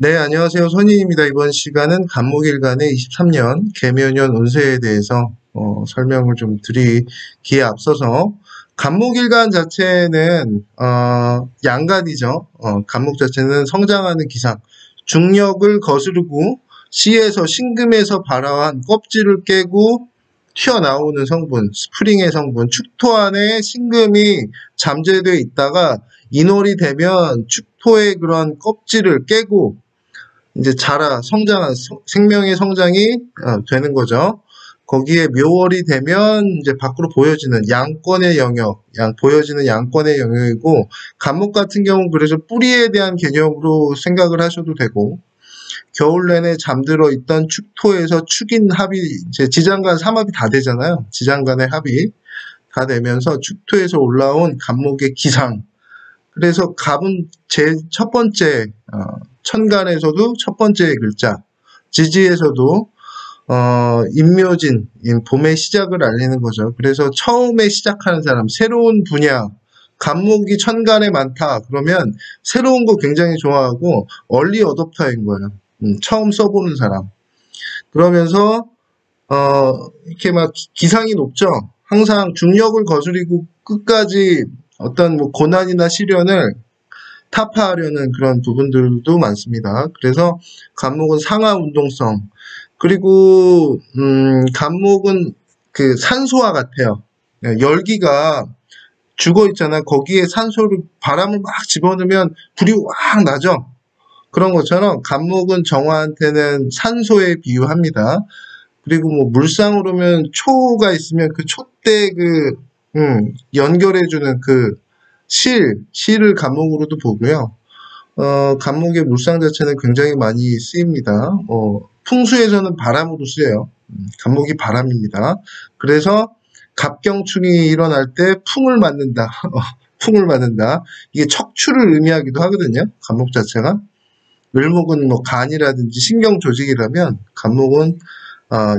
네, 안녕하세요. 손희입니다. 이번 시간은 간목일간의 23년 개묘년 운세에 대해서 설명을 좀 드리기에 앞서서 간목일간 자체는 양간이죠. 간목 자체는 성장하는 기상, 중력을 거스르고 씨에서 신금에서 발화한 껍질을 깨고 튀어나오는 성분, 스프링의 성분, 축토 안에 신금이 잠재되어 있다가 인월이 되면 축토의 그런 껍질을 깨고 이제 성장한 생명의 성장이 되는 거죠. 거기에 묘월이 되면 이제 밖으로 보여지는 양권의 영역, 보여지는 양권의 영역이고, 간목 같은 경우는 그래서 뿌리에 대한 개념으로 생각을 하셔도 되고, 겨울 내내 잠들어 있던 축토에서 축인 합이 이제 지장간 삼합이 다 되잖아요. 지장간의 합이 다 되면서 축토에서 올라온 간목의 기상. 그래서 갑은 제 첫 번째 천간에서도 첫 번째 글자, 지지에서도 임묘진, 봄의 시작을 알리는 거죠. 그래서 처음에 시작하는 사람, 새로운 분야, 간목이 천간에 많다. 그러면 새로운 거 굉장히 좋아하고 얼리 어댑터인 거예요. 처음 써보는 사람. 그러면서 이렇게 막 기상이 높죠. 항상 중력을 거스리고 끝까지 어떤 뭐 고난이나 시련을 타파하려는 그런 부분들도 많습니다. 그래서 간목은 상하 운동성, 그리고 간목은 그 산소와 같아요. 열기가 죽어 있잖아. 거기에 산소를 바람을 막 집어넣으면 불이 확 나죠. 그런 것처럼 간목은 정화한테는 산소에 비유합니다. 그리고 뭐 물상으로면 초가 있으면 그 촛대 연결해주는 그 실을 간목으로도 보고요. 간목의 물상 자체는 굉장히 많이 쓰입니다. 풍수에서는 바람으로 쓰여요. 간목이 바람입니다. 그래서 갑경충이 일어날 때 풍을 맞는다. 풍을 맞는다. 이게 척추를 의미하기도 하거든요. 간목 자체가. 을목은 뭐 간이라든지 신경 조직이라면 간목은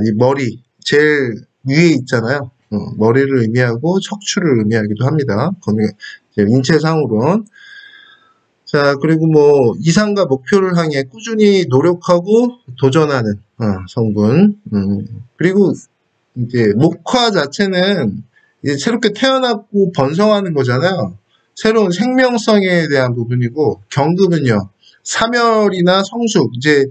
이 머리 제일 위에 있잖아요. 머리를 의미하고 척추를 의미하기도 합니다. 인체상으로는. 자, 그리고 뭐 이상과 목표를 향해 꾸준히 노력하고 도전하는 성분. 그리고 이제 목화 자체는 이제 새롭게 태어나고 번성하는 거잖아요. 새로운 생명성에 대한 부분이고, 경금은요, 사멸이나 성숙, 이제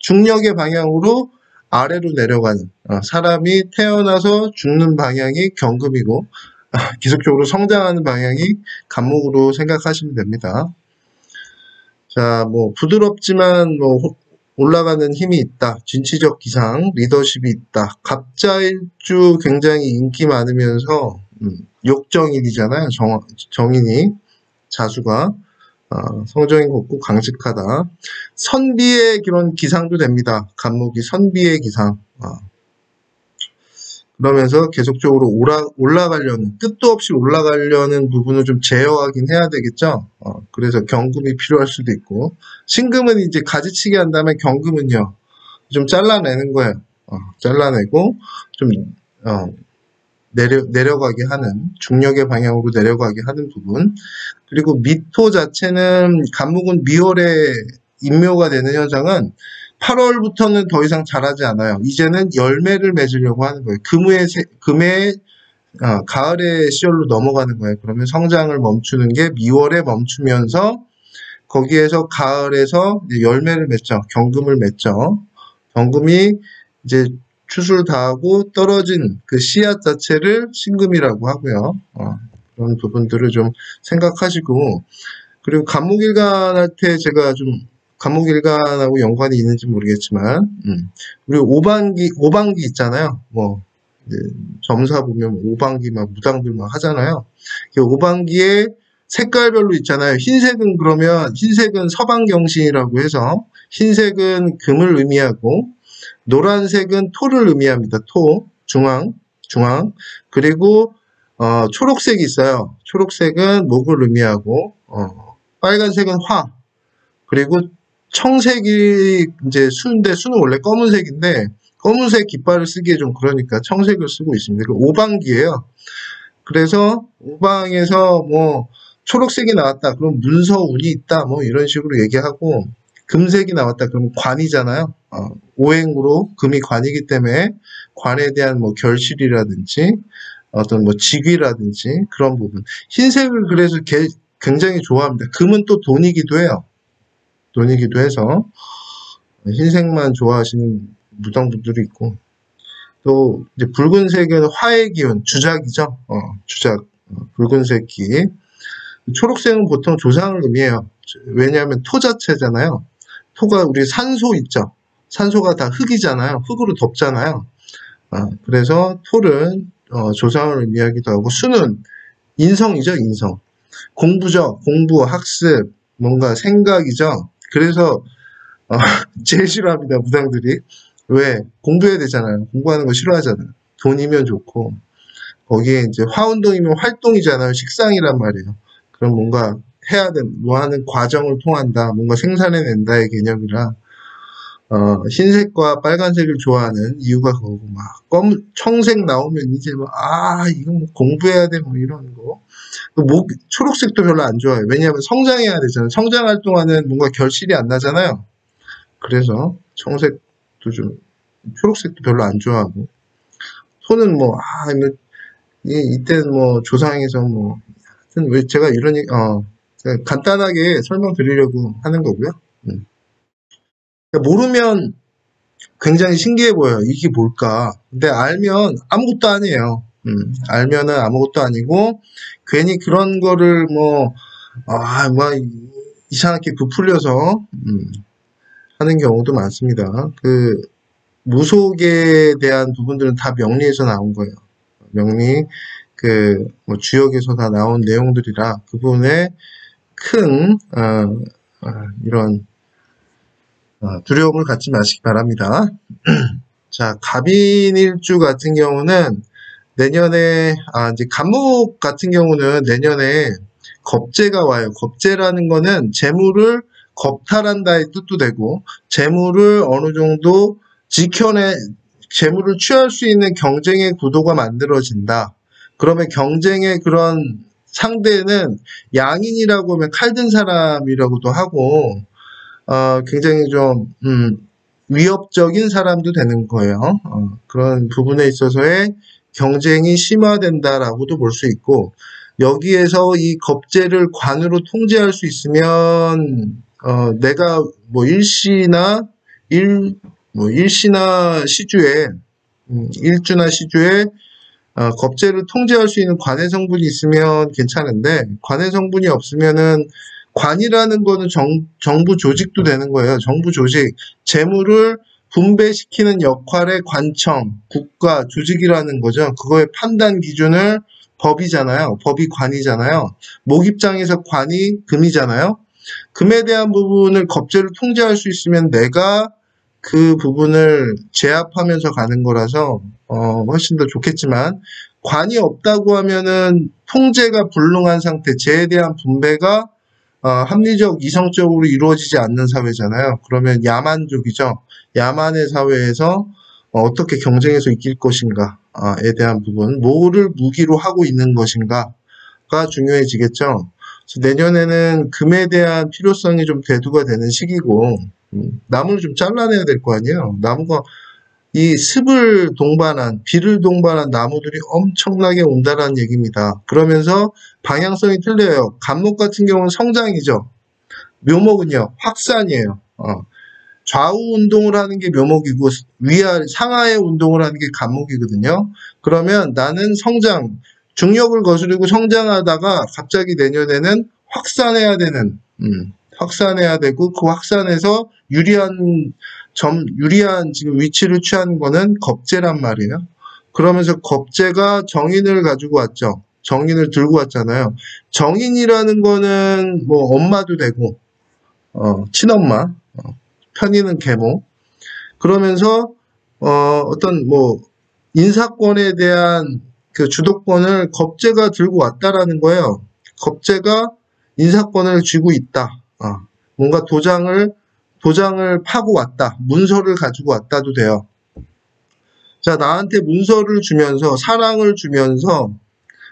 중력의 방향으로 아래로 내려가는, 사람이 태어나서 죽는 방향이 경금이고, 기속적으로 성장하는 방향이 간목으로 생각하시면 됩니다. 자, 뭐 부드럽지만 뭐 올라가는 힘이 있다. 진취적 기상, 리더십이 있다. 갑자일주 굉장히 인기 많으면서 욕정인이잖아요. 정인이 자수가 성정인 곱고 강직하다. 선비의 그런 기상도 됩니다. 간목이 선비의 기상. 그러면서 계속적으로 올라가려는, 끝도 없이 올라가려는 부분을 좀 제어하긴 해야 되겠죠. 그래서 경금이 필요할 수도 있고, 신금은 이제 가지치기 한 다음에 경금은요, 좀 잘라내는 거예요. 잘라내고, 좀, 내려가게 하는, 중력의 방향으로 내려가게 하는 부분. 그리고 미토 자체는, 간목은 미월에 인묘가 되는 현상은 8월부터는 더 이상 자라지 않아요. 이제는 열매를 맺으려고 하는 거예요. 금의 가을의 시절로 넘어가는 거예요. 그러면 성장을 멈추는 게 미월에 멈추면서 거기에서 가을에서 열매를 맺죠. 경금을 맺죠. 경금이 이제 추수를 다하고 떨어진 그 씨앗 자체를 신금이라고 하고요. 그런 부분들을 좀 생각하시고, 그리고 간목일간 할 때 제가 좀 간목일간하고 연관이 있는지 모르겠지만, 그리고 오방기 있잖아요. 뭐, 점사 보면 오방기 막 무당들 막 하잖아요. 오방기에 색깔별로 있잖아요. 흰색은 그러면, 흰색은 서방경신이라고 해서, 흰색은 금을 의미하고, 노란색은 토를 의미합니다. 토, 중앙. 그리고, 초록색이 있어요. 초록색은 목을 의미하고, 빨간색은 화. 그리고 청색이 이제 수인데, 수는 원래 검은색인데, 검은색 깃발을 쓰기에 좀 그러니까 청색을 쓰고 있습니다. 오방기예요. 그래서 오방에서 뭐 초록색이 나왔다. 그럼 문서운이 있다. 뭐 이런 식으로 얘기하고, 금색이 나왔다 그러면 관이잖아요. 오행으로 금이 관이기 때문에 관에 대한 뭐 결실이라든지 어떤 뭐 직위라든지 그런 부분. 흰색을 그래서 굉장히 좋아합니다. 금은 또 돈이기도 해요. 돈이기도 해서 흰색만 좋아하시는 무당분들이 있고, 또 이제 붉은색은 화의 기운, 주작이죠. 주작, 붉은색이. 초록색은 보통 조상을 의미해요. 왜냐하면 토 자체잖아요. 토가 우리 산소 있죠. 산소가 다 흙이잖아요. 흙으로 덮잖아요. 그래서 토는 조상을 의미하기도 하고, 수는 인성이죠. 인성. 공부죠. 공부, 학습, 뭔가 생각이죠. 그래서 제일 싫어합니다. 무당들이. 왜? 공부해야 되잖아요. 공부하는 거 싫어하잖아요. 돈이면 좋고, 거기에 이제 화운동이면 활동이잖아요. 식상이란 말이에요. 그럼 뭔가 해야 뭐 하는 과정을 통한다. 뭔가 생산해낸다의 개념이라, 흰색과 빨간색을 좋아하는 이유가 그거고, 막, 청색 나오면 이제 막, 이거 뭐 공부해야 돼, 뭐 이런 거. 초록색도 별로 안 좋아해요. 왜냐하면 성장해야 되잖아요. 성장 활동하는 뭔가 결실이 안 나잖아요. 그래서 청색도 좀, 초록색도 별로 안 좋아하고, 손은 뭐, 이때는 뭐, 조상에서 뭐, 하여튼 왜 제가 이런, 제가 간단하게 설명드리려고 하는 거고요. 모르면 굉장히 신기해 보여요. 이게 뭘까? 근데 알면 아무것도 아니에요. 알면은 아무것도 아니고, 괜히 그런 거를 뭐, 뭐, 이상하게 부풀려서, 하는 경우도 많습니다. 무속에 대한 부분들은 다 명리에서 나온 거예요. 명리, 뭐 주역에서 다 나온 내용들이라 그 부분에 큰, 이런, 두려움을 갖지 마시기 바랍니다. 자, 갑인일주 같은 경우는 내년에, 이제 갑목 같은 경우는 내년에 겁재가 와요. 겁재라는 거는 재물을 겁탈한다의 뜻도 되고, 재물을 어느 정도 재물을 취할 수 있는 경쟁의 구도가 만들어진다. 그러면 경쟁의 그런 상대는 양인이라고 하면 칼든 사람이라고도 하고, 굉장히 좀, 위협적인 사람도 되는 거예요. 그런 부분에 있어서의 경쟁이 심화된다라고도 볼 수 있고, 여기에서 이 겁재를 관으로 통제할 수 있으면, 내가 뭐 일시나 시주에, 일주나 시주에, 겁재를 통제할 수 있는 관의 성분이 있으면 괜찮은데, 관의 성분이 없으면은, 관이라는 거는 정부 조직도 되는 거예요. 정부 조직. 재물을 분배시키는 역할의 관청, 국가, 조직이라는 거죠. 그거의 판단 기준을 법이잖아요. 법이 관이잖아요. 목 입장에서 관이 금이잖아요. 금에 대한 부분을 겁재를 통제할 수 있으면 내가 그 부분을 제압하면서 가는 거라서 훨씬 더 좋겠지만, 관이 없다고 하면은 통제가 불능한 상태, 재에 대한 분배가 합리적, 이성적으로 이루어지지 않는 사회잖아요. 그러면 야만족이죠. 야만의 사회에서 어떻게 경쟁해서 이길 것인가에 대한 부분, 뭐를 무기로 하고 있는 것인가가 중요해지겠죠. 그래서 내년에는 금에 대한 필요성이 좀 대두가 되는 시기고, 나무를 좀 잘라내야 될 거 아니에요. 나무가 이 습을 동반한, 비를 동반한 나무들이 엄청나게 온다라는 얘기입니다. 그러면서 방향성이 틀려요. 갑목 같은 경우는 성장이죠. 묘목은요, 확산이에요. 좌우 운동을 하는 게 묘목이고, 상하의 운동을 하는 게 갑목이거든요. 그러면 나는 중력을 거스르고 성장하다가 갑자기 내년에는 확산해야 되고, 그 확산해서 유리한 지금 위치를 취한 거는 겁재란 말이에요. 그러면서 겁재가 정인을 가지고 왔죠. 정인을 들고 왔잖아요. 정인이라는 거는 뭐 엄마도 되고, 친엄마, 편의는 계모. 그러면서, 어떤 뭐, 인사권에 대한 그 주도권을 겁재가 들고 왔다라는 거예요. 겁재가 인사권을 쥐고 있다. 뭔가 도장을 파고 왔다. 문서를 가지고 왔다도 돼요. 자, 나한테 문서를 주면서, 사랑을 주면서,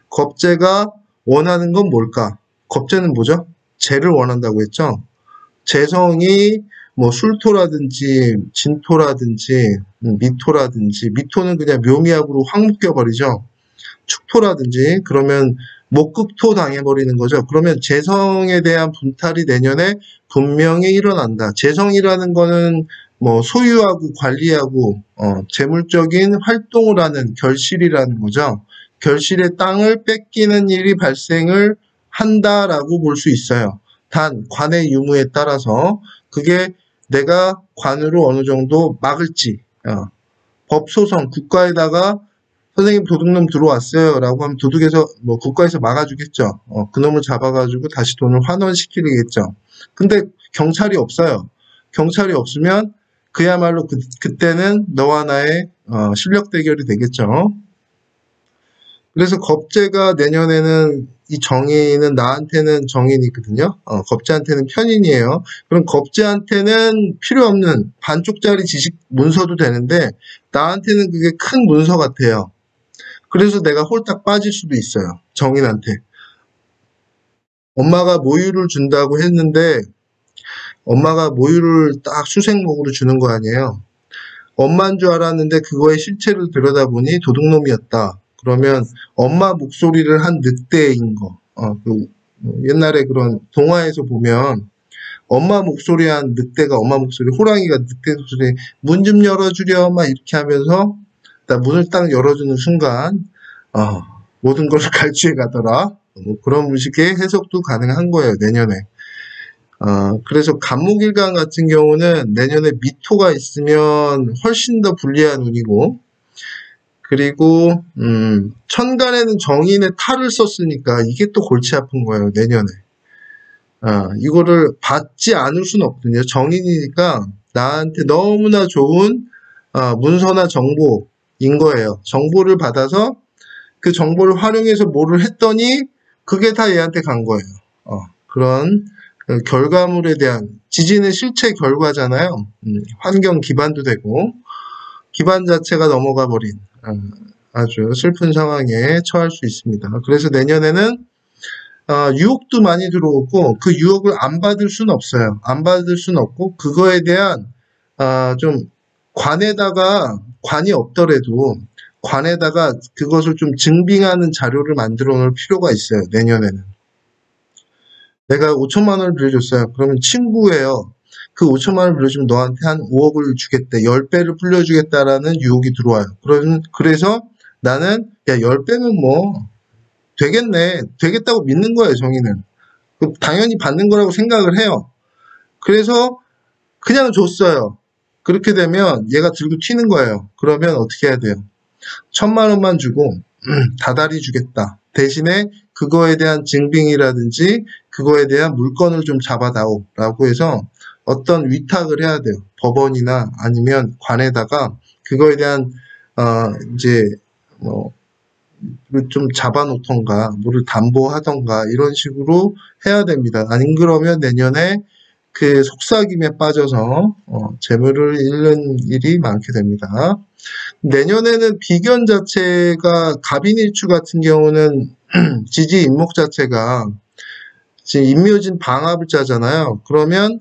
겁재가 원하는 건 뭘까? 겁재는 뭐죠? 재를 원한다고 했죠? 재성이 뭐 술토라든지 진토라든지 미토라든지, 미토는 그냥 묘미압으로 확 묶여버리죠. 축토라든지, 그러면 목극토 당해버리는 거죠. 그러면 재성에 대한 분탈이 내년에 분명히 일어난다. 재성이라는 거는 뭐 소유하고 관리하고 재물적인 활동을 하는 결실이라는 거죠. 결실의 땅을 뺏기는 일이 발생을 한다라고 볼 수 있어요. 단 관의 유무에 따라서 그게 내가 관으로 어느 정도 막을지, 법소송 국가에다가 선생님 도둑놈 들어왔어요 라고 하면 도둑에서 뭐 국가에서 막아주겠죠. 그놈을 잡아가지고 다시 돈을 환원시키겠죠. 근데 경찰이 없어요. 경찰이 없으면 그야말로 그때는 너와 나의 실력 대결이 되겠죠. 그래서 겁재가 내년에는, 이 정인은 나한테는 정인이거든요. 겁재한테는 편인이에요. 그럼 겁재한테는 필요 없는 반쪽짜리 지식 문서도 되는데 나한테는 그게 큰 문서 같아요. 그래서 내가 홀딱 빠질 수도 있어요. 정인한테. 엄마가 모유를 준다고 했는데 엄마가 모유를 딱 수생목으로 주는 거 아니에요. 엄마인 줄 알았는데 그거의 실체를 들여다보니 도둑놈이었다. 그러면 엄마 목소리를 한 늑대인 거. 옛날에 그런 동화에서 보면 엄마 목소리 한 늑대가, 엄마 목소리, 호랑이가 늑대 목소리, 문 좀 열어주려 막 이렇게 하면서 문을 딱 열어주는 순간 모든 걸 갈취해 가더라. 뭐 그런 식의 해석도 가능한 거예요, 내년에. 그래서 간목일간 같은 경우는 내년에 미토가 있으면 훨씬 더 불리한 운이고, 그리고 천간에는 정인의 탈을 썼으니까 이게 또 골치 아픈 거예요, 내년에. 이거를 받지 않을 수는 없거든요. 정인이니까 나한테 너무나 좋은 문서나 정보인 거예요. 정보를 받아서 그 정보를 활용해서 뭐를 했더니 그게 다 얘한테 간 거예요. 그런 결과물에 대한, 지진은 실체 결과잖아요. 환경 기반도 되고 기반 자체가 넘어가 버린 아주 슬픈 상황에 처할 수 있습니다. 그래서 내년에는 유혹도 많이 들어오고 그 유혹을 안 받을 수는 없어요. 안 받을 수는 없고 그거에 대한 좀 관이 없더라도 관에다가 그것을 좀 증빙하는 자료를 만들어 놓을 필요가 있어요. 내년에는. 내가 5천만 원을 빌려줬어요. 그러면 친구예요. 그 5천만 원을 빌려주면 너한테 한 5억을 주겠대. 10배를 불려주겠다라는 유혹이 들어와요. 그래서 나는 야 10배면 뭐 되겠네. 되겠다고 믿는 거예요. 정의는. 당연히 받는 거라고 생각을 해요. 그래서 그냥 줬어요. 그렇게 되면 얘가 들고 튀는 거예요. 그러면 어떻게 해야 돼요? 1,000만 원만 주고 다달이 주겠다. 대신에 그거에 대한 증빙이라든지 그거에 대한 물건을 좀 잡아다오 라고 해서 어떤 위탁을 해야 돼요. 법원이나 아니면 관에다가 그거에 대한 이제 뭐 좀 잡아놓던가 뭐를 담보하던가 이런 식으로 해야 됩니다. 안 그러면 내년에 그 속삭임에 빠져서 재물을 잃는 일이 많게 됩니다. 내년에는 비견 자체가 갑인일주 같은 경우는 지지 인목 자체가 지금 임묘진 방화불자잖아요. 그러면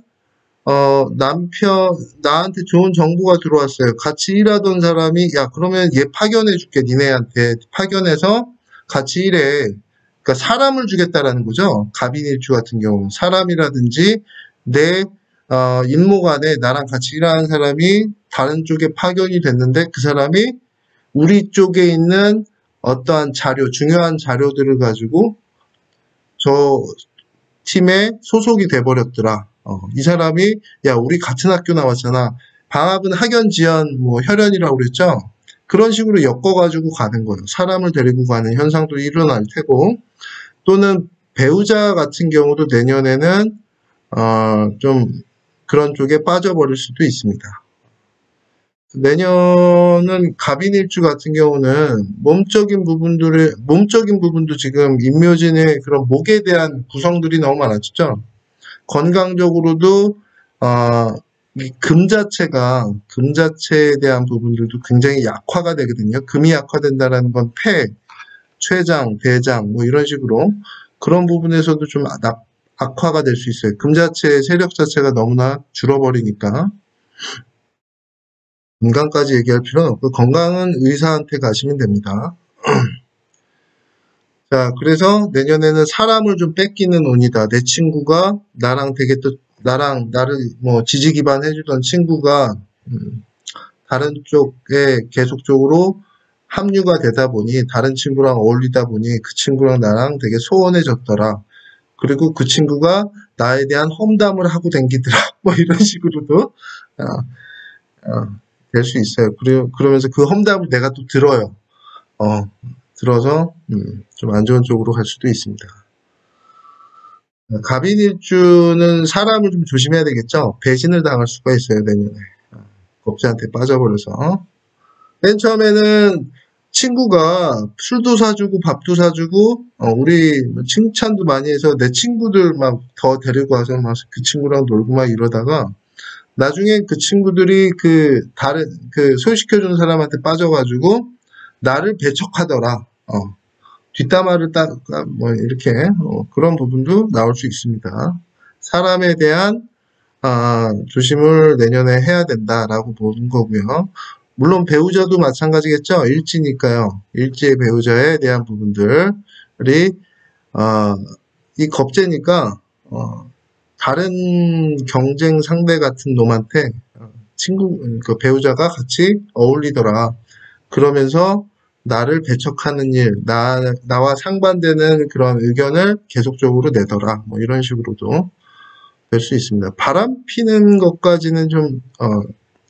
나한테 좋은 정보가 들어왔어요. 같이 일하던 사람이 야 그러면 얘 파견해 줄게 니네한테 파견해서 같이 일해. 그러니까 사람을 주겠다라는 거죠. 갑인일주 같은 경우 사람이라든지 내 인목 안에 나랑 같이 일하는 사람이 다른 쪽에 파견이 됐는데 그 사람이 우리 쪽에 있는 어떠한 자료, 중요한 자료들을 가지고 저 팀에 소속이 돼버렸더라. 이 사람이 야 우리 같은 학교 나왔잖아. 방학은 학연, 지연, 뭐 혈연이라고 그랬죠. 그런 식으로 엮어가지고 가는 거예요. 사람을 데리고 가는 현상도 일어날 테고 또는 배우자 같은 경우도 내년에는 좀 그런 쪽에 빠져버릴 수도 있습니다. 내년은 갑인일주 같은 경우는 몸적인 부분도 지금 임묘진의 그런 목에 대한 구성들이 너무 많았죠. 건강적으로도 이 금 자체에 대한 부분들도 굉장히 약화가 되거든요. 금이 약화된다는 건 폐, 췌장, 대장 뭐 이런 식으로 그런 부분에서도 좀 악화가 될 수 있어요. 금 자체의 세력 자체가 너무나 줄어버리니까. 건강까지 얘기할 필요는 없고 건강은 의사한테 가시면 됩니다. 자, 그래서 내년에는 사람을 좀 뺏기는 운이다. 내 친구가 나랑 되게 또 나를 뭐 지지 기반 해주던 친구가 다른 쪽에 계속적으로 합류가 되다 보니 다른 친구랑 어울리다 보니 그 친구랑 나랑 되게 소원해졌더라. 그리고 그 친구가 나에 대한 험담을 하고 댕기더라. 뭐 이런 식으로도 될 수 있어요. 그러면서 그 험담을 내가 또 들어요. 들어서 좀 안 좋은 쪽으로 갈 수도 있습니다. 갑인일주는 사람을 좀 조심해야 되겠죠. 배신을 당할 수가 있어요. 내년에. 겁재한테 빠져버려서. 맨 처음에는 친구가 술도 사주고 밥도 사주고 우리 칭찬도 많이 해서 내 친구들 막 더 데리고 와서 막 그 친구랑 놀고 막 이러다가 나중에 그 친구들이 그 다른 그 소개시켜주는 사람한테 빠져가지고 나를 배척하더라. 뒷담화를 뭐 이렇게 그런 부분도 나올 수 있습니다. 사람에 대한 조심을 내년에 해야 된다라고 보는 거고요. 물론 배우자도 마찬가지겠죠. 일지니까요. 일지의 배우자에 대한 부분들이 이 겁재니까 다른 경쟁 상대 같은 놈한테 그 배우자가 같이 어울리더라. 그러면서 나를 배척하는 일, 나와 상반되는 그런 의견을 계속적으로 내더라. 뭐 이런 식으로도 될 수 있습니다. 바람 피는 것까지는 좀,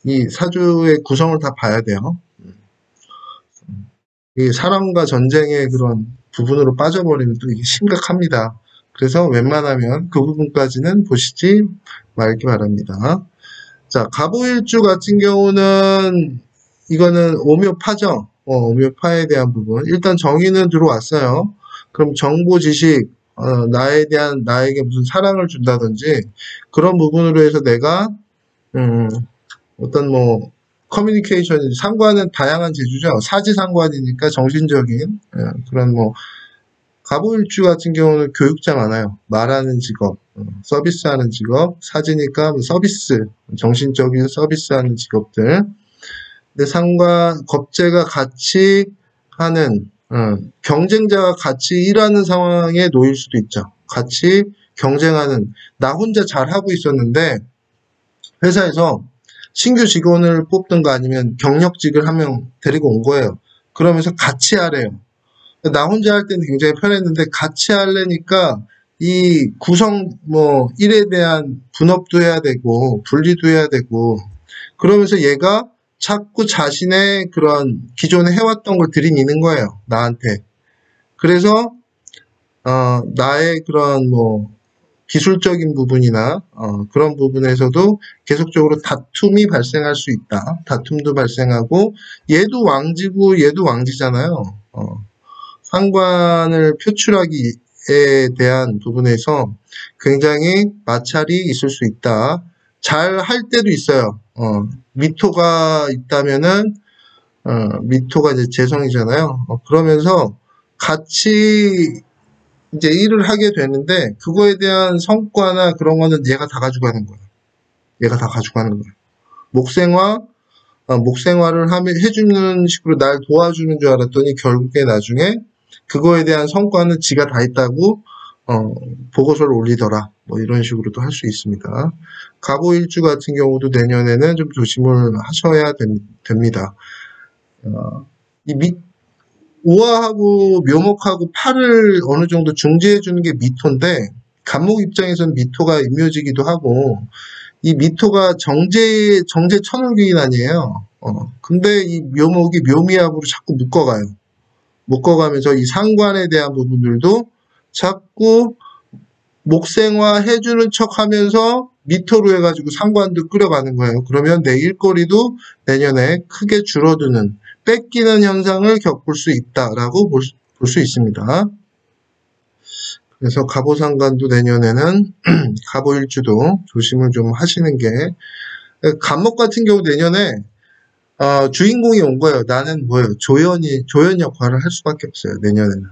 이 사주의 구성을 다 봐야 돼요. 이 사랑과 전쟁의 그런 부분으로 빠져버리면 또 이게 심각합니다. 그래서 웬만하면 그 부분까지는 보시지 말기 바랍니다. 자, 갑오일주 같은 경우는 이거는 오묘파죠. 오묘파에 대한 부분. 일단 정의는 들어왔어요. 그럼 정보 지식, 나에게 무슨 사랑을 준다든지 그런 부분으로 해서 내가 어떤 뭐 커뮤니케이션 상관은 다양한 재주죠. 사지상관이니까 정신적인 그런 뭐 갑오일주 같은 경우는 교육자 많아요. 말하는 직업, 서비스하는 직업, 사지니까 서비스, 정신적인 서비스하는 직업들. 근데 겁재가 같이 하는 경쟁자가 같이 일하는 상황에 놓일 수도 있죠. 같이 경쟁하는 나 혼자 잘하고 있었는데 회사에서 신규 직원을 뽑든가 아니면 경력직을 한 명 데리고 온 거예요. 그러면서 같이 하래요. 나 혼자 할 때는 굉장히 편했는데 같이 하려니까 이 일에 대한 분업도 해야 되고 분리도 해야 되고 그러면서 얘가 자꾸 자신의 그런 기존에 해왔던 걸 들이미는 거예요. 나한테. 그래서 나의 그런 뭐 기술적인 부분이나 그런 부분에서도 계속적으로 다툼이 발생할 수 있다. 다툼도 발생하고 얘도 왕지고 얘도 왕지잖아요. 상관을 표출하기에 대한 부분에서 굉장히 마찰이 있을 수 있다. 잘 할 때도 있어요. 미토가 있다면은 미토가 이제 재성이잖아요. 그러면서 같이 이제 일을 하게 되는데 그거에 대한 성과나 그런 거는 얘가 다 가져가는 거야. 얘가 다 가져가는 거야. 목생활을 해주는 식으로 날 도와주는 줄 알았더니 결국에 나중에 그거에 대한 성과는 지가 다 했다고 보고서를 올리더라. 뭐 이런 식으로도 할 수 있습니다. 갑오일주 같은 경우도 내년에는 좀 조심을 하셔야 됩니다. 우화하고 묘목하고 팔을 어느 정도 중재해 주는 게 미토인데 갑목 입장에서는 미토가 임묘지기도 하고 이 미토가 정제 천을귀인 아니에요. 근데 이 묘목이 묘미합으로 자꾸 묶어가면서 이 상관에 대한 부분들도 자꾸 목생화 해주는 척 하면서 미토로 해가지고 상관도 끌어가는 거예요. 그러면 내 일거리도 내년에 크게 줄어드는, 뺏기는 현상을 겪을 수 있다라고 볼 수 있습니다. 그래서 갑오상관도 내년에는 갑오일주도 조심을 좀 하시는 게, 갑목 같은 경우 내년에 주인공이 온 거예요. 나는 뭐예요? 조연 역할을 할 수밖에 없어요. 내년에는.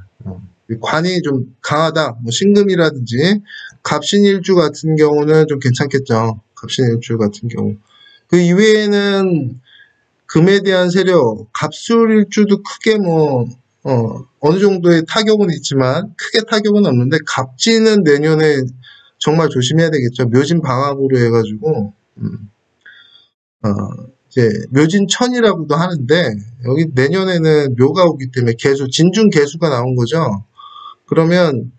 관이 좀 강하다. 뭐 신금이라든지 갑신일주 같은 경우는 좀 괜찮겠죠. 갑신일주 같은 경우. 그 이외에는 금에 대한 세력, 갑술일주도 크게 어느 정도의 타격은 있지만 크게 타격은 없는데 갑진은 내년에 정말 조심해야 되겠죠. 묘진 방합으로 해가지고 어, 이제 묘진천이라고도 하는데 여기 내년에는 묘가 오기 때문에 개수, 진중 개수가 나온 거죠. 그러면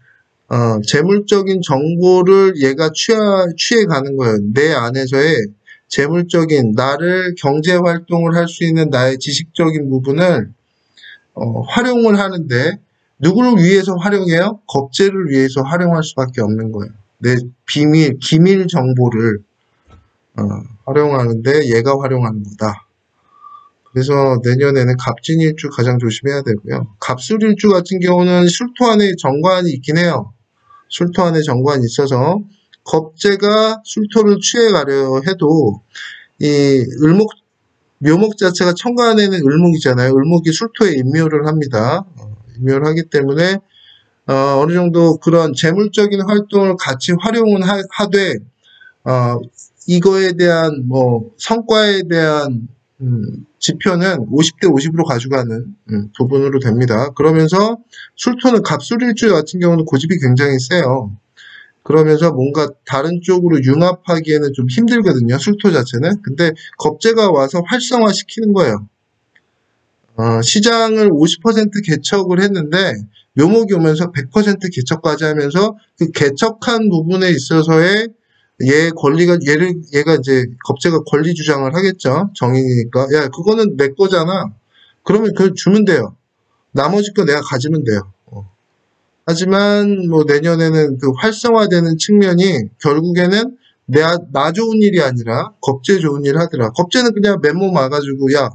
재물적인 정보를 얘가 취해 가는 거예요. 내 안에서의 재물적인 나를 경제 활동을 할 수 있는 나의 지식적인 부분을 활용을 하는데 누구를 위해서 활용해요? 겁재를 위해서 활용할 수밖에 없는 거예요. 내 비밀, 기밀 정보를 활용하는데 얘가 활용하는 거다. 그래서 내년에는 갑진일주 가장 조심해야 되고요. 갑술일주 같은 경우는 술토 안에 정관이 있긴 해요. 술토 안에 정관이 있어서 겁재가 술토를 취해가려 해도 이 묘목 자체가 천간에는 을목이잖아요. 을목이 술토에 인묘를 합니다. 인묘를 하기 때문에 어느 정도 그런 재물적인 활동을 같이 활용은 하되 이거에 대한 성과에 대한 지표는 50대 50으로 가져가는 부분으로 됩니다. 그러면서 술토는 갑술일주 같은 경우는 고집이 굉장히 세요. 그러면서 뭔가 다른 쪽으로 융합하기에는 좀 힘들거든요. 술토 자체는. 근데 겁재가 와서 활성화시키는 거예요. 시장을 50% 개척을 했는데 묘목이 오면서 100% 개척까지 하면서 그 개척한 부분에 있어서의 얘가 이제 겁재가 권리 주장을 하겠죠. 정인이니까. 야, 그거는 내 거잖아. 그러면 그걸 주면 돼요. 나머지 거 내가 가지면 돼요. 하지만 내년에는 그 활성화되는 측면이 결국에는 나 좋은 일이 아니라 겁재 좋은 일 하더라. 겁재는 그냥 맨몸 와가지고 야,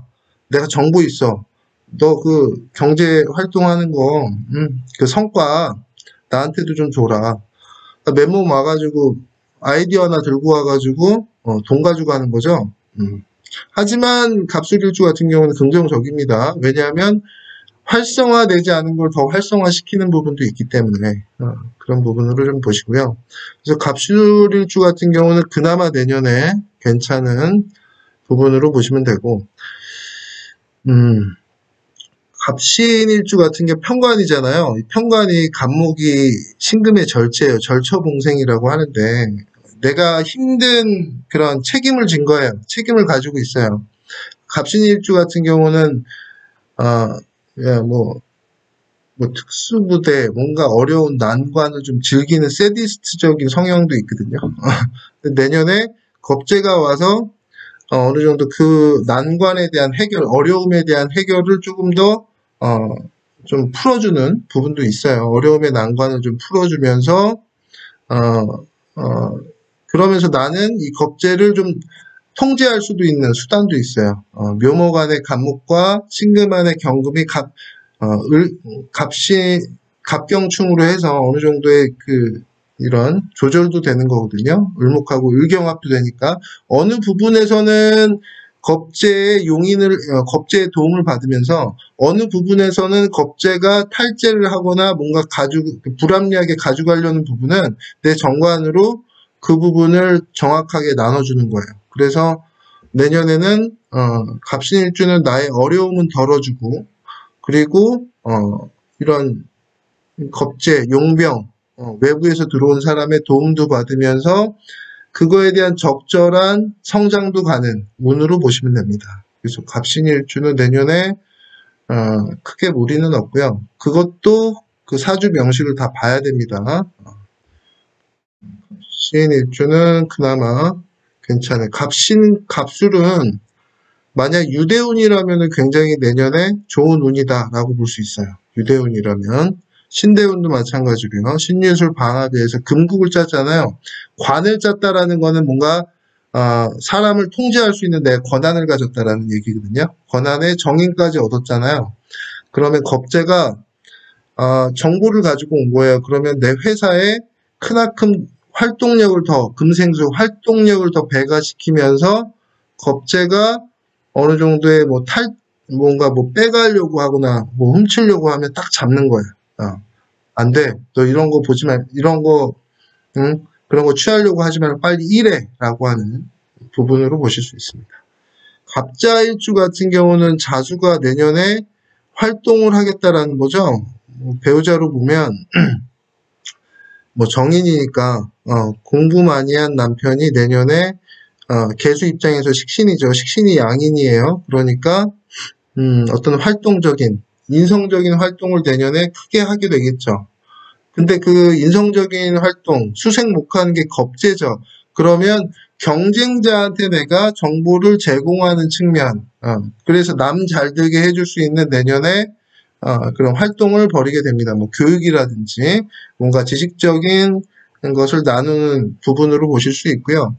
내가 정보 있어. 너 그 경제 활동하는 거, 그 성과 나한테도 좀 줘라. 맨몸 와가지고 아이디어 하나 들고 와가지고 돈 가지고 하는 거죠. 하지만 갑술일주 같은 경우는 긍정적입니다. 왜냐하면 활성화되지 않은 걸 더 활성화시키는 부분도 있기 때문에 그런 부분으로 좀 보시고요. 그래서 갑술일주 같은 경우는 그나마 내년에 괜찮은 부분으로 보시면 되고 갑신일주 같은 게 편관이잖아요. 이 편관이 갑목이 신금의 절체예요. 절처봉생이라고 하는데 내가 힘든 그런 책임을 진 거예요. 책임을 가지고 있어요. 갑신일주 같은 경우는 특수부대, 뭔가 어려운 난관을 좀 즐기는 세디스트적인 성향도 있거든요. 내년에 겁재가 와서 어느 정도 그 난관에 대한 해결, 어려움에 대한 해결을 조금 더 좀 풀어주는 부분도 있어요. 어려움의 난관을 좀 풀어주면서 그러면서 나는 이 겁재를 좀 통제할 수도 있는 수단도 있어요. 묘목 안의 갑목과 신금 안의 경금이 갑경충으로 해서 어느 정도의 이런 조절도 되는 거거든요. 을목하고 을경합도 되니까 어느 부분에서는 겁재의 겁재의 도움을 받으면서 어느 부분에서는 겁재가 탈재를 하거나 뭔가 불합리하게 가져가려는 부분은 내 정관으로 그 부분을 정확하게 나눠주는 거예요. 그래서 내년에는 갑신일주는 나의 어려움은 덜어주고 그리고 이런 겁재, 용병, 외부에서 들어온 사람의 도움도 받으면서 그거에 대한 적절한 성장도 가는 운으로 보시면 됩니다. 그래서 갑신일주는 내년에 크게 무리는 없고요. 그것도 그 사주 명식을 다 봐야 됩니다. 갑신일주는 그나마 괜찮아요. 갑술은 만약 유대운이라면 굉장히 내년에 좋은 운이다라고 볼 수 있어요. 유대운이라면. 신대운도 마찬가지고요. 신유술 방합에서 금국을 짰잖아요. 관을 짰다라는 거는 뭔가 사람을 통제할 수 있는 내 권한을 가졌다라는 얘기거든요. 권한의 정인까지 얻었잖아요. 그러면 겁재가 정보를 가지고 온 거예요. 그러면 내 회사에 크나큰 활동력을 금생수 활동력을 더 배가시키면서 겁재가 어느 정도의 뭔가 빼가려고 하거나 훔치려고 하면 딱 잡는 거예요. 안 돼. 너 이런 거 보지 말, 이런 거, 응? 그런 거 취하려고 하지 말고 빨리 일해. 라고 하는 부분으로 보실 수 있습니다. 갑자일주 같은 경우는 자수가 내년에 활동을 하겠다라는 거죠. 배우자로 보면, 뭐 정인이니까, 공부 많이 한 남편이 내년에, 개수 입장에서 식신이죠. 식신이 양인이에요. 그러니까, 어떤 활동적인, 인성적인 활동을 내년에 크게 하게 되겠죠. 근데 그 인성적인 활동, 수생목하는 게 겁재죠. 그러면 경쟁자한테 내가 정보를 제공하는 측면, 그래서 남 잘되게 해줄 수 있는 내년에 그런 활동을 벌이게 됩니다. 뭐 교육이라든지 뭔가 지식적인 것을 나누는 부분으로 보실 수 있고요.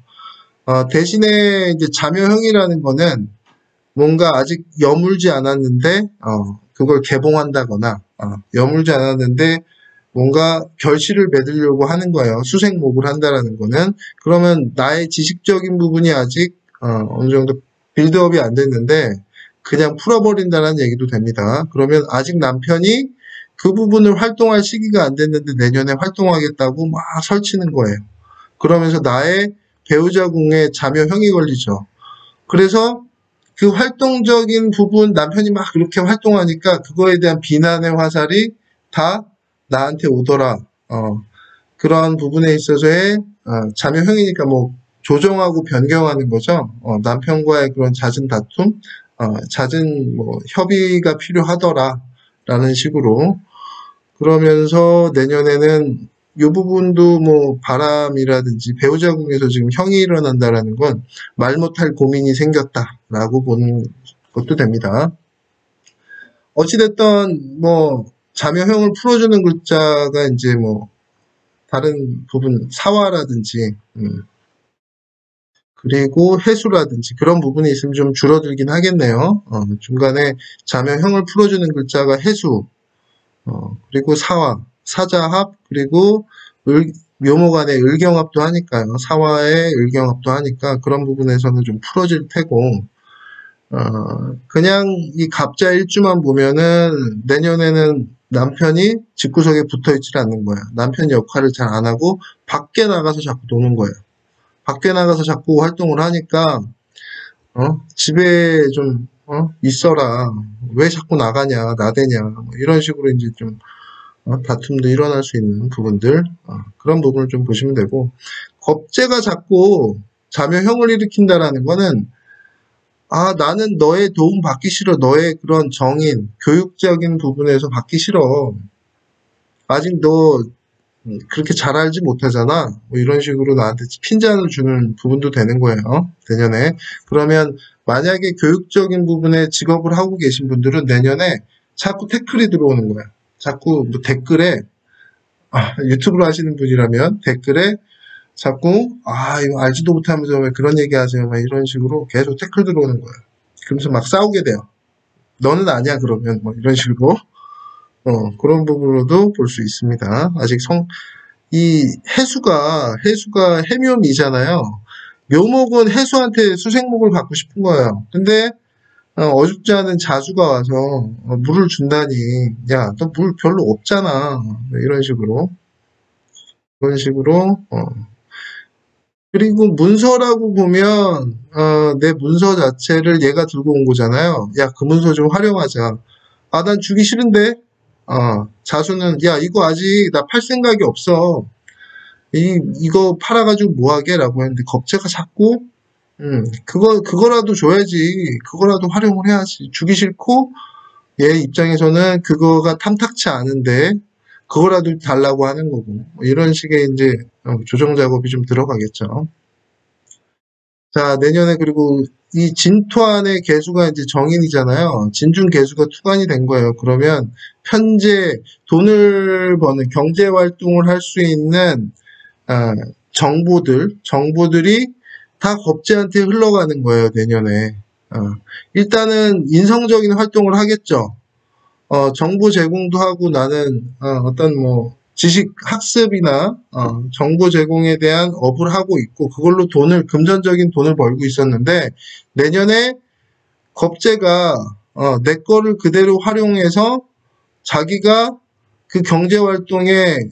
대신에 이제 자묘형이라는 거는 뭔가 아직 여물지 않았는데 그걸 개봉한다거나 여물지 않았는데 뭔가 결실을 맺으려고 하는 거예요. 수생목을 한다라는 거는. 그러면 나의 지식적인 부분이 아직 어느 정도 빌드업이 안 됐는데 그냥 풀어버린다는 얘기도 됩니다. 그러면 아직 남편이 그 부분을 활동할 시기가 안 됐는데 내년에 활동하겠다고 막 설치는 거예요. 그러면서 나의 배우자 궁에 자묘형이 걸리죠. 그래서 그 활동적인 부분 남편이 막 그렇게 활동하니까 그거에 대한 비난의 화살이 다 나한테 오더라. 그런 부분에 있어서의 자녀형이니까 뭐 조정하고 변경하는 거죠. 남편과의 그런 잦은 다툼, 잦은 뭐 협의가 필요하더라라는 식으로 그러면서 내년에는 이 부분도 뭐 바람이라든지 배우자 궁에서 지금 형이 일어난다라는 건 말 못할 고민이 생겼다라고 보는 것도 됩니다. 어찌됐든 뭐 자묘형을 풀어주는 글자가 이제 뭐 다른 부분 사화라든지 그리고 해수라든지 그런 부분이 있으면 좀 줄어들긴 하겠네요. 중간에 자묘형을 풀어주는 글자가 해수 그리고 사화, 사자합 그리고 묘목간의 을경합도 하니까요. 사화의 을경합도 하니까 그런 부분에서는 좀 풀어질 테고 그냥 이 갑자 일주만 보면은 내년에는 남편이 집구석에 붙어 있질 않는 거야. 남편 역할을 잘 안 하고 밖에 나가서 자꾸 노는 거예요. 밖에 나가서 자꾸 활동을 하니까 집에 좀 있어라. 왜 자꾸 나가냐, 나대냐 뭐 이런 식으로 이제 좀 다툼도 일어날 수 있는 부분들 그런 부분을 좀 보시면 되고 겁재가 자꾸 자묘형을 일으킨다라는 거는 나는 너의 도움 받기 싫어. 너의 그런 정인, 교육적인 부분에서 받기 싫어. 아직 너 그렇게 잘 알지 못하잖아. 뭐 이런 식으로 나한테 핀잔을 주는 부분도 되는 거예요. 내년에. 그러면 만약에 교육적인 부분에 직업을 하고 계신 분들은 내년에 자꾸 태클이 들어오는 거야. 자꾸 뭐 댓글에 유튜브로 하시는 분이라면 댓글에 자꾸 이거 알지도 못하면서 왜 그런 얘기 하세요 막 이런 식으로 계속 태클 들어오는 거예요. 그러면서 막 싸우게 돼요. 너는 아니야 그러면 뭐 이런 식으로 그런 부분으로도 볼 수 있습니다. 아직 이 해수가 해묘미잖아요. 묘목은 해수한테 수생목을 받고 싶은 거예요. 근데 어줍지 않은 자수가 와서 물을 준다니 야 너 물 별로 없잖아 이런 식으로 그런 식으로 그리고 문서라고 보면 내 문서 자체를 얘가 들고 온 거잖아요. 야, 그 문서 좀 활용하자. 난 주기 싫은데. 자수는 야, 이거 아직 나 팔 생각이 없어. 이거 팔아가지고 뭐 하게? 라고 했는데 겁재가 자꾸 그거라도 줘야지. 그거라도 활용을 해야지. 주기 싫고 얘 입장에서는 그거가 탐탁치 않은데 그거라도 달라고 하는 거고 뭐 이런 식의 이제 조정 작업이 좀 들어가겠죠. 자, 내년에 그리고 이 진토안의 개수가 이제 정인이잖아요. 진중 개수가 투관이 된 거예요. 그러면 현재 돈을 버는 경제 활동을 할 수 있는 정보들이 다 겁재한테 흘러가는 거예요. 내년에. 일단은 인성적인 활동을 하겠죠. 정보 제공도 하고 나는 어떤 뭐 지식 학습이나 정보 제공에 대한 업을 하고 있고 그걸로 금전적인 돈을 벌고 있었는데 내년에 겁재가 내 거를 그대로 활용해서 자기가 그 경제활동의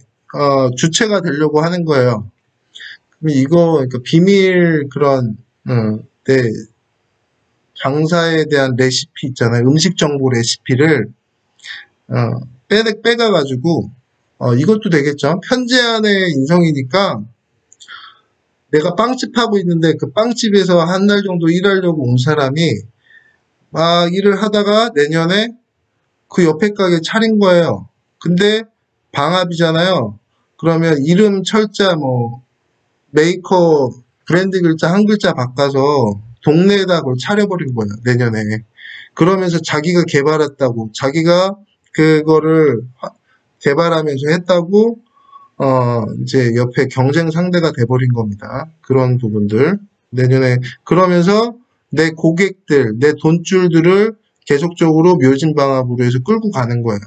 주체가 되려고 하는 거예요. 그럼 이거 그러니까 비밀 그런 네, 장사에 대한 레시피 있잖아요. 음식 정보 레시피를 빼가가지고 이것도 되겠죠. 편제안의 인성이니까 내가 빵집 하고 있는데 그 빵집에서 한 달 정도 일하려고 온 사람이 막 일을 하다가 내년에 그 옆에 가게 차린 거예요. 근데 방합이잖아요. 그러면 이름 철자 뭐 메이커 브랜드 글자 한 글자 바꿔서 동네에다 그걸 차려버린 거예요. 내년에. 그러면서 자기가 개발했다고 자기가 그거를 개발하면서 했다고 이제 옆에 경쟁 상대가 돼버린 겁니다. 그런 부분들 내년에 그러면서 내 고객들, 내 돈줄들을 계속적으로 묘진방압으로 해서 끌고 가는 거예요.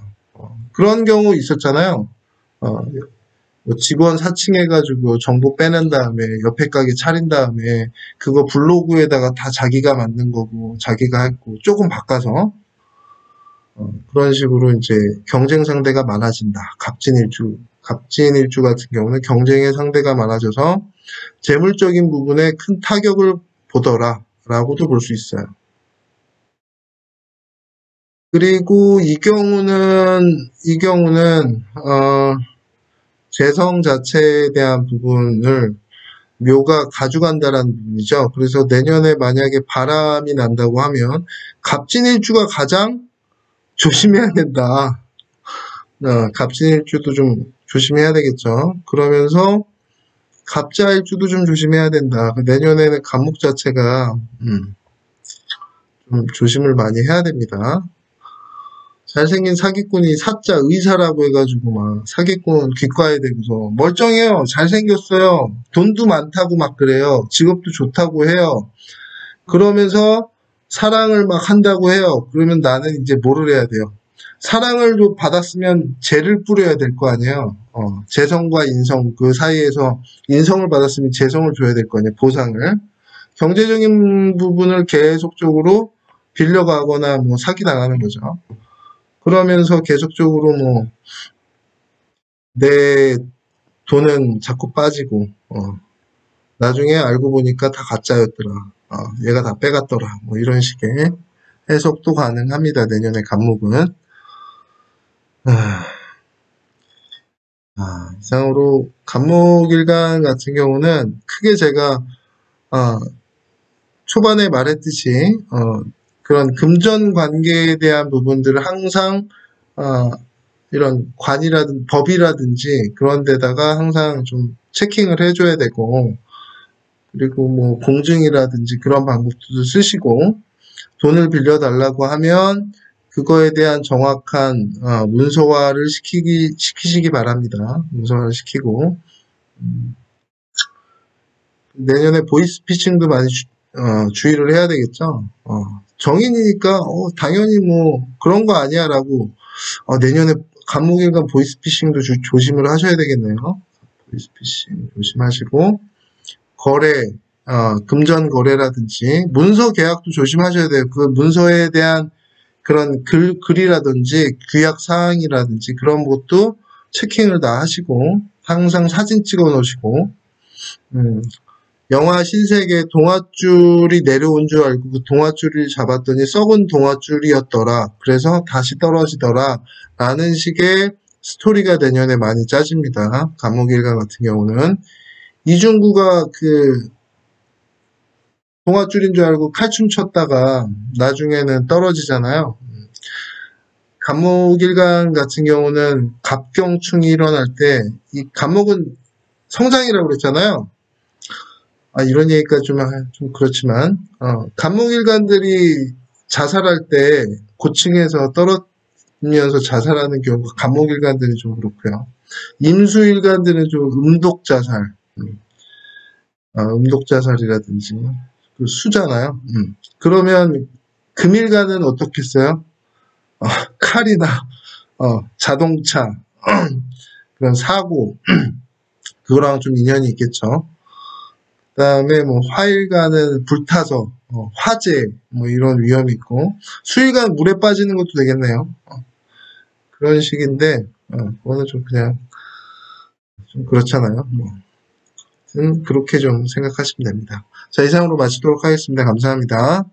그런 경우 있었잖아요. 뭐 직원 사칭해가지고 정보 빼낸 다음에 옆에 가게 차린 다음에 그거 블로그에다가 다 자기가 만든 거고 자기가 했고 조금 바꿔서 그런 식으로 이제 경쟁 상대가 많아진다. 갑진일주 같은 경우는 경쟁의 상대가 많아져서 재물적인 부분에 큰 타격을 보더라라고도 볼 수 있어요. 그리고 이 경우는 재성 자체에 대한 부분을 묘가 가져간다라는 부분이죠. 그래서 내년에 만약에 바람이 난다고 하면 갑진일주가 가장 조심해야 된다. 갑진일주도 좀 조심해야 되겠죠. 그러면서 갑자일주도 좀 조심해야 된다. 내년에는 갑목 자체가 좀 조심을 많이 해야 됩니다. 잘생긴 사기꾼이 사자 의사라고 해가지고 막 사기꾼 귓가에 대고서 멀쩡해요. 잘생겼어요. 돈도 많다고 막 그래요. 직업도 좋다고 해요. 그러면서 사랑을 막 한다고 해요. 그러면 나는 이제 뭐를 해야 돼요? 사랑을 받았으면 재를 뿌려야 될 거 아니에요. 재성과 인성 그 사이에서 인성을 받았으면 재성을 줘야 될 거 아니에요. 보상을. 경제적인 부분을 계속적으로 빌려가거나 뭐 사기당하는 거죠. 그러면서 계속적으로 뭐 내 돈은 자꾸 빠지고 나중에 알고 보니까 다 가짜였더라. 얘가 다 빼갔더라. 뭐 이런 식의 해석도 가능합니다. 내년에 갑목은. 이상으로 갑목일간 같은 경우는 크게 제가 초반에 말했듯이 그런 금전 관계에 대한 부분들을 항상 이런 관이라든지 법이라든지 그런 데다가 항상 좀 체킹을 해줘야 되고 그리고 뭐 공증이라든지 그런 방법도 쓰시고 돈을 빌려달라고 하면 그거에 대한 정확한 문서화를 시키시기 바랍니다. 문서화를 시키고 내년에 보이스피싱도 많이 주의를 해야 되겠죠. 정인이니까 당연히 뭐 그런 거 아니야라고 내년에 갑목일간 보이스피싱도 조심을 하셔야 되겠네요. 보이스피싱 조심하시고 거래 금전 거래라든지 문서 계약도 조심하셔야 돼요. 그 문서에 대한 그런 글이라든지 규약 사항이라든지 그런 것도 체킹을 다 하시고 항상 사진 찍어 놓으시고 영화 신세계 동아줄이 내려온 줄 알고 그 동아줄을 잡았더니 썩은 동아줄이었더라. 그래서 다시 떨어지더라. 라는 식의 스토리가 내년에 많이 짜집니다. 갑목일간 같은 경우는 이중구가 그 동아줄인 줄 알고 칼춤 췄다가 나중에는 떨어지잖아요. 갑목일간 같은 경우는 갑경충이 일어날 때 이 갑목은 성장이라고 그랬잖아요. 이런 얘기가 좀 그렇지만 갑목일간들이 자살할 때 고층에서 떨어지면서 자살하는 경우가 갑목일간들이 좀 그렇고요. 임수일간들은 좀 음독자살, 음독자살이라든지 그 수잖아요. 그러면 금일간은 어떻겠어요? 칼이나 자동차 그런 사고 그거랑 좀 인연이 있겠죠. 그다음에 뭐 화일간은 불타서 화재 뭐 이런 위험이 있고 수일간 물에 빠지는 것도 되겠네요. 그런 식인데 그거는 좀 그냥 좀 그렇잖아요. 뭐. 그렇게 좀 생각하시면 됩니다. 자, 이상으로 마치도록 하겠습니다. 감사합니다.